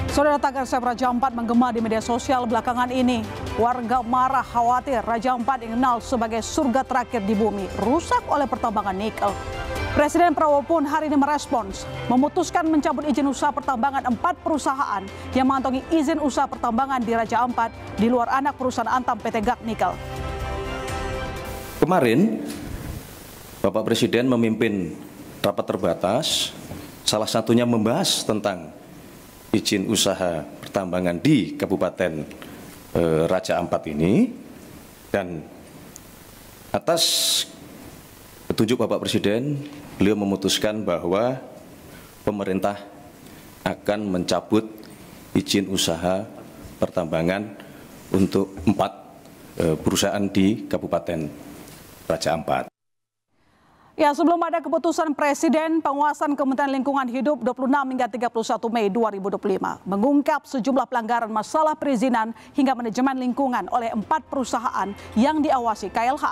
Saudara, tagar Safe Raja Ampat menggema di media sosial belakangan ini. Warga marah khawatir Raja Ampat yang dikenal sebagai surga terakhir di bumi rusak oleh pertambangan nikel. Presiden Prabowo pun hari ini merespons, memutuskan mencabut izin usaha pertambangan 4 perusahaan yang mengantongi izin usaha pertambangan di Raja Ampat di luar anak perusahaan Antam PT Gag Nikel. Kemarin Bapak Presiden memimpin rapat terbatas, salah satunya membahas tentang izin usaha pertambangan di Kabupaten Raja Ampat ini, dan atas petunjuk Bapak Presiden, beliau memutuskan bahwa pemerintah akan mencabut izin usaha pertambangan untuk 4 perusahaan di Kabupaten Raja Ampat. Ya, sebelum ada keputusan Presiden, penguasaan Kementerian Lingkungan Hidup 26 hingga 31 Mei 2025 mengungkap sejumlah pelanggaran masalah perizinan hingga manajemen lingkungan oleh 4 perusahaan yang diawasi KLH.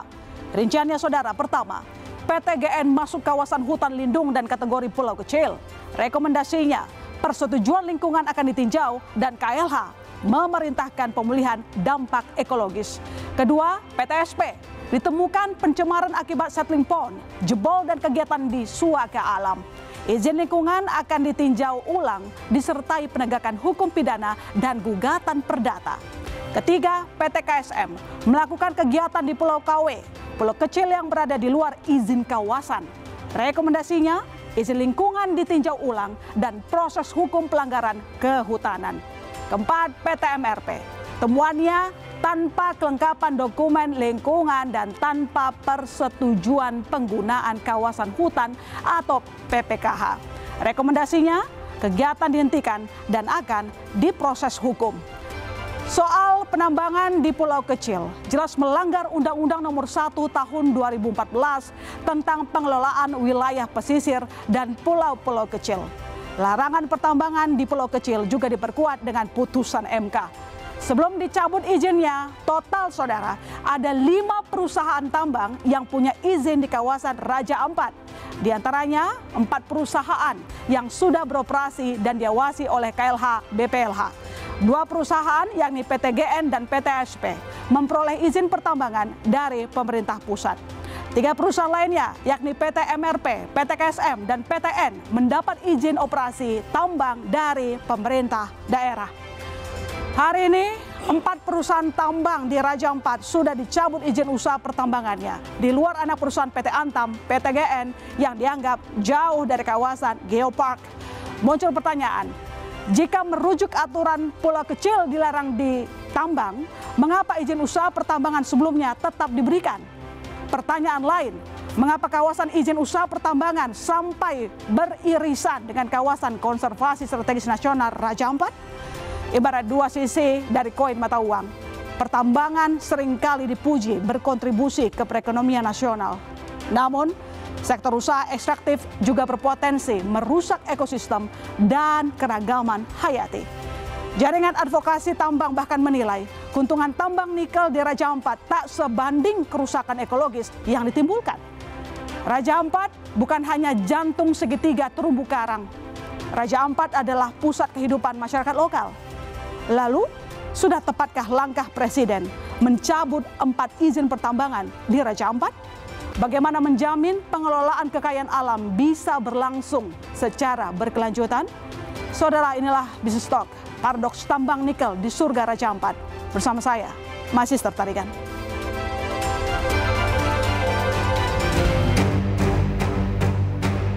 Rinciannya, saudara, pertama, PT GN masuk kawasan hutan lindung dan kategori pulau kecil. Rekomendasinya, persetujuan lingkungan akan ditinjau dan KLH memerintahkan pemulihan dampak ekologis. Kedua, PTSP ditemukan pencemaran akibat settling pond, jebol dan kegiatan di suaka alam. Izin lingkungan akan ditinjau ulang disertai penegakan hukum pidana dan gugatan perdata. Ketiga, PT KSM melakukan kegiatan di Pulau KW, pulau kecil yang berada di luar izin kawasan. Rekomendasinya, izin lingkungan ditinjau ulang dan proses hukum pelanggaran kehutanan. Keempat, PT MRP. Temuannya tanpa kelengkapan dokumen lingkungan dan tanpa persetujuan penggunaan kawasan hutan atau PPKH. Rekomendasinya, kegiatan dihentikan dan akan diproses hukum. Soal penambangan di pulau kecil jelas melanggar Undang-Undang Nomor 1 Tahun 2014 tentang pengelolaan wilayah pesisir dan pulau-pulau kecil. Larangan pertambangan di pulau kecil juga diperkuat dengan putusan MK. Sebelum dicabut izinnya, total, saudara, ada 5 perusahaan tambang yang punya izin di kawasan Raja Ampat. Di antaranya 4 perusahaan yang sudah beroperasi dan diawasi oleh KLH BPLH. 2 perusahaan yakni PT GN dan PTSP memperoleh izin pertambangan dari pemerintah pusat. 3 perusahaan lainnya yakni PT MRP, PT KSM, dan PTN mendapat izin operasi tambang dari pemerintah daerah. Hari ini 4 perusahaan tambang di Raja Ampat sudah dicabut izin usaha pertambangannya di luar anak perusahaan PT Antam, PT GN yang dianggap jauh dari kawasan Geopark. Muncul pertanyaan, jika merujuk aturan pulau kecil dilarang ditambang, mengapa izin usaha pertambangan sebelumnya tetap diberikan? Pertanyaan lain, mengapa kawasan izin usaha pertambangan sampai beririsan dengan kawasan konservasi strategis nasional Raja Ampat? Ibarat 2 sisi dari koin mata uang. Pertambangan seringkali dipuji berkontribusi ke perekonomian nasional. Namun, sektor usaha ekstraktif juga berpotensi merusak ekosistem dan keragaman hayati. Jaringan advokasi tambang bahkan menilai keuntungan tambang nikel di Raja Ampat tak sebanding kerusakan ekologis yang ditimbulkan. Raja Ampat bukan hanya jantung segitiga terumbu karang. Raja Ampat adalah pusat kehidupan masyarakat lokal. Lalu, sudah tepatkah langkah Presiden mencabut 4 izin pertambangan di Raja Ampat? Bagaimana menjamin pengelolaan kekayaan alam bisa berlangsung secara berkelanjutan? Saudara, inilah Business Talk, paradoks tambang nikel di surga Raja Ampat. Bersama saya, Mahasiswa Tarigan.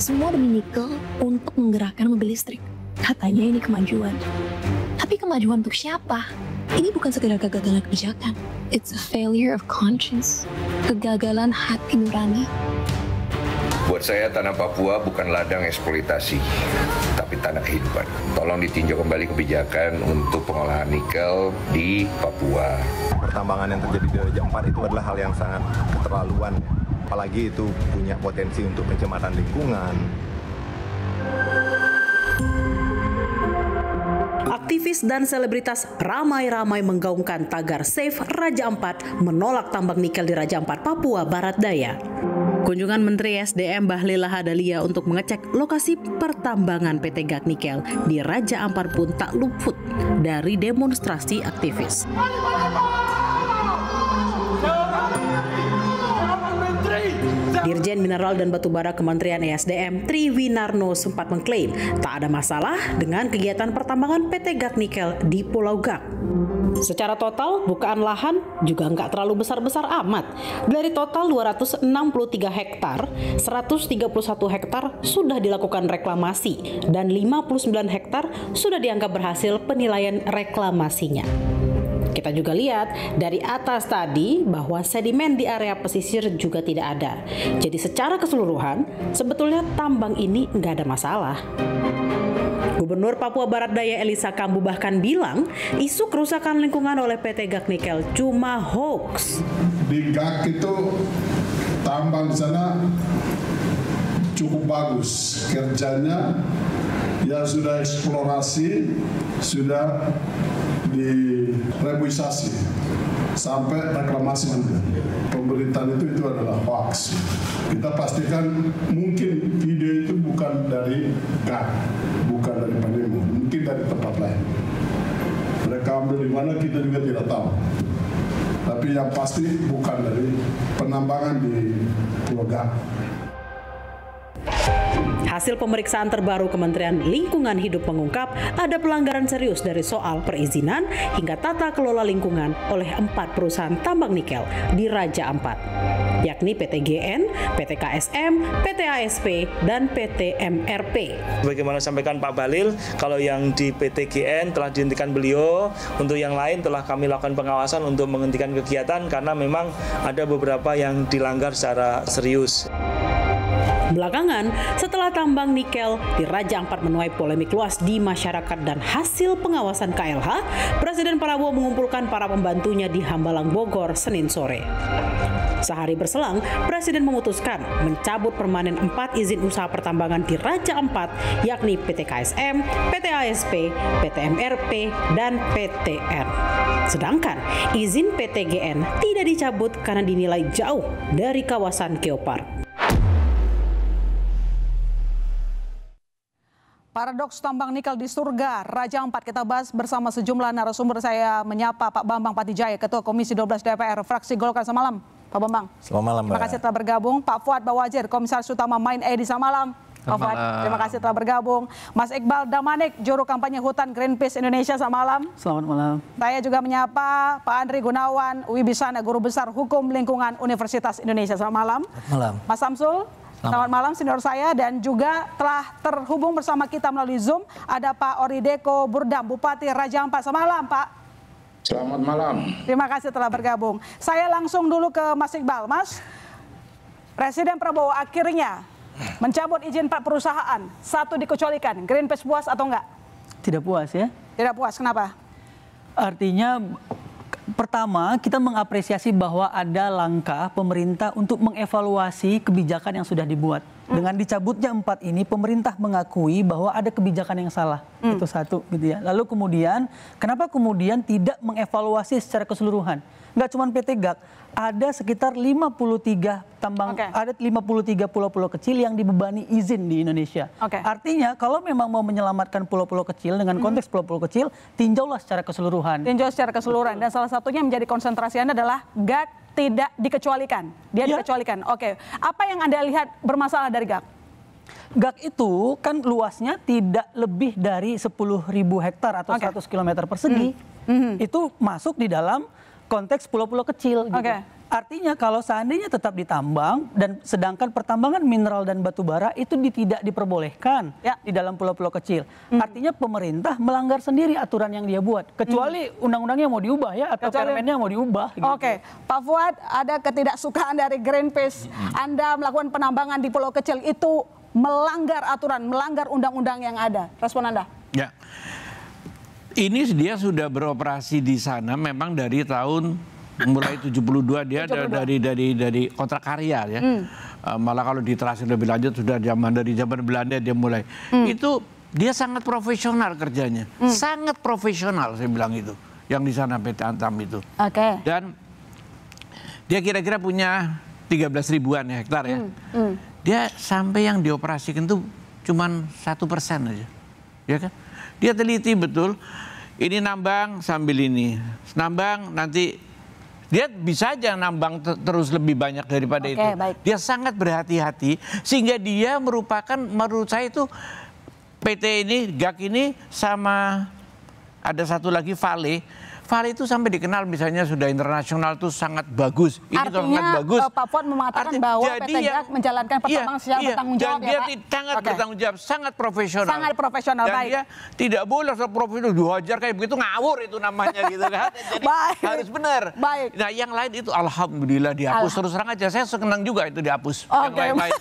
Semua demi nikel untuk menggerakkan mobil listrik. Katanya ini kemajuan. Tapi kemajuan untuk siapa? Ini bukan sekedar kegagalan kebijakan. It's a failure of conscience. Kegagalan hati nurani. Buat saya, tanah Papua bukan ladang eksploitasi, tapi tanah kehidupan. Tolong ditinjau kembali kebijakan untuk pengolahan nikel di Papua. Pertambangan yang terjadi di Raja Ampat itu adalah hal yang sangat keterlaluan. Apalagi itu punya potensi untuk pencemaran lingkungan. Aktivis dan selebritas ramai-ramai menggaungkan tagar Safe Raja Ampat menolak tambang nikel di Raja Ampat, Papua Barat Daya. Kunjungan Menteri SDM Bahlil Lahadalia untuk mengecek lokasi pertambangan PT GAC Nikel di Raja Ampat pun tak luput dari demonstrasi aktivis. Dirjen Mineral dan Batubara Kementerian ESDM Tri Winarno sempat mengklaim tak ada masalah dengan kegiatan pertambangan PT GAC Nikel di Pulau GAC. Secara total, bukaan lahan juga nggak terlalu besar-besar amat. Dari total 263 hektar, 131 hektar sudah dilakukan reklamasi dan 59 hektar sudah dianggap berhasil penilaian reklamasinya. Kita juga lihat dari atas tadi bahwa sedimen di area pesisir juga tidak ada. Jadi secara keseluruhan, sebetulnya tambang ini nggak ada masalah. Gubernur Papua Barat Daya Elisa Kambu bahkan bilang isu kerusakan lingkungan oleh PT GAC Nikel cuma hoax. Di GAC itu tambang di sana cukup bagus kerjanya, ya sudah eksplorasi, sudah direbuisasi sampai reklamasi nanti. Pemberitaan itu adalah hoax. Kita pastikan mungkin video itu bukan dari GAC, bukan dari Panimo, mungkin dari tempat lain. Mereka ambil di mana kita juga tidak tahu. Tapi yang pasti bukan dari penambangan di Pulau GAC. Hasil pemeriksaan terbaru Kementerian Lingkungan Hidup mengungkap ada pelanggaran serius dari soal perizinan hingga tata kelola lingkungan oleh 4 perusahaan tambang nikel di Raja Ampat, yakni PT GN, PT KSM, PT ASP, dan PT MRP. Bagaimana sampaikan Pak Bahlil, kalau yang di PT GN telah dihentikan beliau, untuk yang lain telah kami lakukan pengawasan untuk menghentikan kegiatan karena memang ada beberapa yang dilanggar secara serius. Belakangan, setelah tambang nikel di Raja Ampat menuai polemik luas di masyarakat dan hasil pengawasan KLH, Presiden Prabowo mengumpulkan para pembantunya di Hambalang, Bogor, Senin sore. Sehari berselang, Presiden memutuskan mencabut permanen 4 izin usaha pertambangan di Raja Ampat, yakni PT KSM, PT ASP, PT MRP, dan PTN. Sedangkan izin PT GN tidak dicabut karena dinilai jauh dari kawasan geopark. Paradoks tambang nikel di surga Raja Ampat kita bahas bersama sejumlah narasumber. Saya menyapa Pak Bambang Patijaya, Ketua Komisi 12 DPR fraksi Golkar. Selamat malam, Pak Bambang. Selamat malam, Mbak. Terima kasih telah bergabung. Pak Fuad Bawazir, Komisaris Utama Main Edi. Selamat malam, Pak Fuad. Terima kasih telah bergabung. Mas Iqbal Damanik, Juru Kampanye Hutan Greenpeace Indonesia. Selamat malam. Selamat malam. Saya juga menyapa Pak Andri Gunawan Wibisana, Guru Besar Hukum Lingkungan Universitas Indonesia. Selamat malam. Selamat malam. Mas Samsul. Selamat malam senior saya, dan juga telah terhubung bersama kita melalui Zoom ada Pak Orideko Burdam, Bupati Raja Ampat. Selamat malam, Pak. Selamat malam. Terima kasih telah bergabung. Saya langsung dulu ke Mas Iqbal. Mas, Presiden Prabowo akhirnya mencabut izin 4 perusahaan, 1 dikecualikan. Greenpeace puas atau enggak? Tidak puas ya? Tidak puas, kenapa? Artinya pertama, kita mengapresiasi bahwa ada langkah pemerintah untuk mengevaluasi kebijakan yang sudah dibuat. Dengan dicabutnya 4 ini, pemerintah mengakui bahwa ada kebijakan yang salah. Itu satu, gitu ya. Lalu kemudian, kenapa kemudian tidak mengevaluasi secara keseluruhan? Nggak cuma PT GAC, ada sekitar 53 tambang, ada 53 pulau-pulau kecil yang dibebani izin di Indonesia. Artinya, kalau memang mau menyelamatkan pulau-pulau kecil dengan konteks pulau-pulau kecil, tinjaulah secara keseluruhan. Tinjau secara keseluruhan, dan salah satunya menjadi konsentrasi Anda adalah GAC tidak dikecualikan. Dia dikecualikan. Oke. Apa yang Anda lihat bermasalah dari GAC? GAC itu kan luasnya tidak lebih dari 10.000 hektar atau 100 km persegi. Itu masuk di dalam konteks pulau-pulau kecil. Gitu. Artinya kalau seandainya tetap ditambang dan sedangkan pertambangan mineral dan batu bara itu tidak diperbolehkan di dalam pulau-pulau kecil. Artinya pemerintah melanggar sendiri aturan yang dia buat. Kecuali undang-undangnya mau diubah ya atau permennya mau diubah. Gitu. Pak Fuad, ada ketidaksukaan dari Greenpeace. Anda melakukan penambangan di pulau kecil itu melanggar aturan, melanggar undang-undang yang ada. Respon Anda? Ya, ini dia sudah beroperasi di sana memang dari tahun mulai 72 dia 72. dari kontrak karya ya. Malah kalau diterasi lebih lanjut sudah dari zaman Belanda dia mulai. Itu dia sangat profesional kerjanya. Sangat profesional saya bilang itu. Yang di sana PT Antam itu. Dan dia kira-kira punya 13 ribuan hektar ya. Dia sampai yang dioperasikan tuh cuman 1% aja. Ya kan? Dia teliti betul. Ini nambang sambil ini. Nambang nanti dia bisa aja nambang terus lebih banyak daripada itu. Baik. Dia sangat berhati-hati sehingga dia merupakan menurut saya itu PT ini, GAK ini sama ada satu lagi Vale. Vale itu sampai dikenal misalnya sudah internasional tuh sangat bagus. Ini artinya sangat bagus. Pak Fuad mengatakan bahwa PT GAK menjalankan pertambangan secara bertanggung jawab dan ya Pak? Dia sangat bertanggung jawab, sangat profesional. Sangat profesional, dan baik. dia tidak boleh profesional dihajar kayak begitu, ngawur itu namanya gitu kan. Jadi harus benar. Baik. Nah yang lain itu alhamdulillah dihapus terus terang aja. Saya senang juga itu dihapus. Yang lain-lain.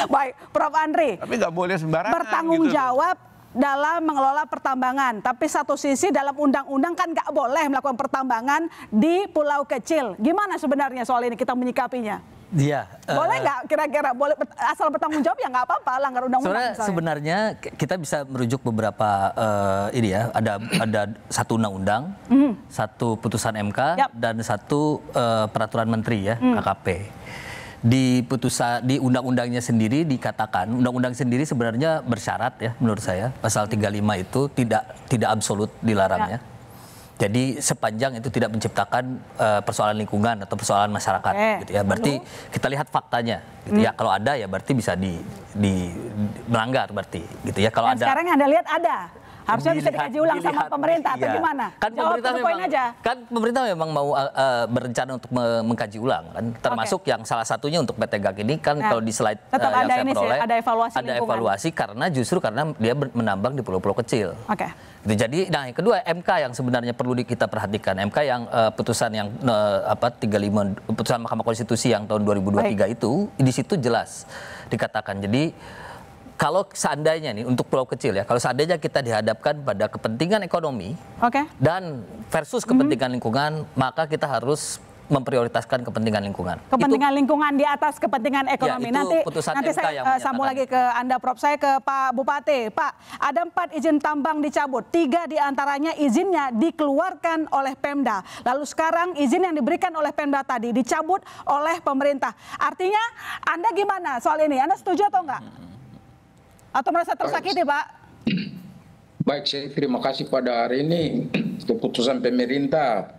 Baik, Prof. Andri. Tapi nggak boleh sembarangan. Bertanggung gitu jawab dalam mengelola pertambangan, tapi satu sisi dalam undang-undang kan nggak boleh melakukan pertambangan di pulau kecil. Gimana sebenarnya soal ini kita menyikapinya? Iya. Boleh nggak kira-kira boleh asal bertanggung jawab ya nggak apa-apa langgar undang-undang. Sebenarnya kita bisa merujuk beberapa ini ya, ada satu undang-undang, satu putusan MK dan satu peraturan menteri ya, KKP. Di undang-undangnya sendiri dikatakan, undang-undang sendiri sebenarnya bersyarat ya menurut saya, pasal 35 itu tidak absolut dilarangnya. Jadi sepanjang itu tidak menciptakan persoalan lingkungan atau persoalan masyarakat gitu ya. Berarti kita lihat faktanya gitu ya. Kalau ada ya berarti bisa melanggar berarti gitu ya. Kalau ada. Sekarang Anda lihat ada. Harusnya bisa dikaji ulang sama pemerintah atau gimana? Kan pemerintah memang mau berencana untuk mengkaji ulang kan, termasuk yang salah satunya untuk PT GAK ini kan kalau di slide yang saya peroleh ada evaluasi karena dia menambang di pulau-pulau kecil. Jadi nah yang kedua MK yang sebenarnya perlu kita perhatikan, MK yang putusan yang 35 putusan Mahkamah Konstitusi yang tahun 2023 itu di situ jelas dikatakan. Jadi kalau seandainya nih untuk pulau kecil ya, kalau seandainya kita dihadapkan pada kepentingan ekonomi dan versus kepentingan lingkungan, maka kita harus memprioritaskan kepentingan lingkungan. Kepentingan lingkungan di atas kepentingan ekonomi. Ya, nanti saya sambung lagi ke Anda, Prof. Saya ke Pak Bupati. Pak, ada 4 izin tambang dicabut. 3 diantaranya izinnya dikeluarkan oleh Pemda. Lalu sekarang izin yang diberikan oleh Pemda tadi dicabut oleh pemerintah. Artinya Anda gimana soal ini? Anda setuju atau enggak? Atau merasa tersakiti, Pak? Baik, saya terima kasih pada hari ini keputusan pemerintah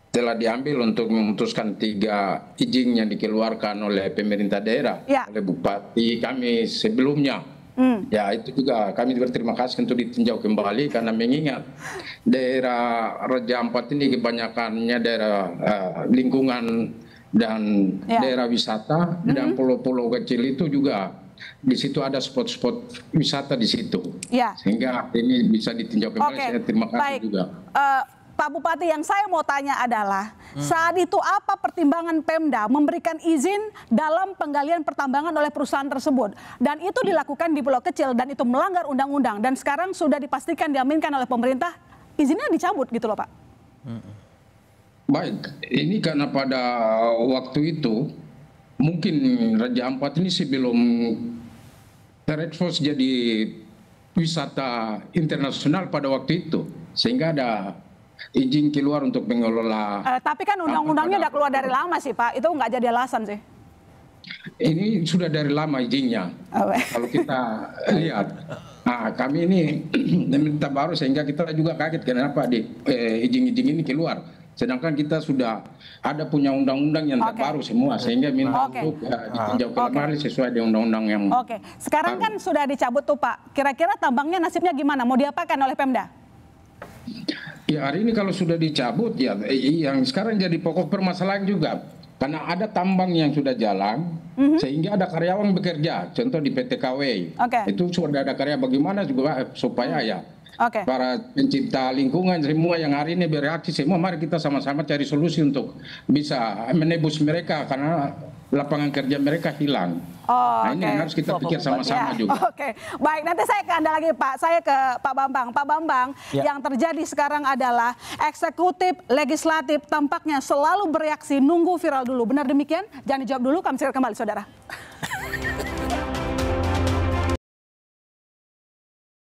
telah diambil untuk memutuskan 3 izin yang dikeluarkan oleh pemerintah daerah, oleh bupati kami sebelumnya. Ya itu juga kami berterima kasih untuk ditinjau kembali karena mengingat daerah Raja Ampat ini kebanyakannya daerah lingkungan dan daerah wisata dan pulau-pulau kecil itu juga. Di situ ada spot-spot wisata di situ, sehingga ini bisa ditinjau kembali. Saya terima kasih juga. Pak Bupati, yang saya mau tanya adalah saat itu apa pertimbangan Pemda memberikan izin dalam penggalian pertambangan oleh perusahaan tersebut, dan itu dilakukan di pulau kecil dan itu melanggar undang-undang dan sekarang sudah dipastikan diaminkan oleh pemerintah, izinnya dicabut gitu loh Pak. Baik, ini karena pada waktu itu mungkin Raja Ampat ini sebelum terekspos jadi wisata internasional pada waktu itu, sehingga ada izin keluar untuk mengelola. Tapi kan undang-undangnya udah keluar dari lama sih Pak, itu nggak jadi alasan sih. Ini sudah dari lama izinnya. Kalau kita lihat, nah kami ini minta baru sehingga kita juga kaget kenapa izin-izin ini keluar. Sedangkan kita sudah ada punya undang-undang yang terbaru semua, sehingga minta untuk ditinjau kembali sesuai dengan undang-undang yang sekarang kan sudah dicabut tuh Pak. Kira-kira tambangnya nasibnya gimana? Mau diapakan oleh Pemda? Ya hari ini kalau sudah dicabut ya yang sekarang jadi pokok permasalahan juga. Karena ada tambang yang sudah jalan, sehingga ada karyawan bekerja. Contoh di PT KW, itu sudah ada karya bagaimana juga supaya ya para pencipta lingkungan semua yang hari ini bereaksi semua, mari kita sama-sama cari solusi untuk bisa menebus mereka karena lapangan kerja mereka hilang. Nah ini yang harus kita pikir sama-sama juga. Baik, nanti saya ke Anda lagi Pak. Saya ke Pak Bambang. Pak Bambang, yang terjadi sekarang adalah eksekutif, legislatif tampaknya selalu bereaksi nunggu viral dulu. Benar demikian? Jangan dijawab dulu, kami segera kembali saudara.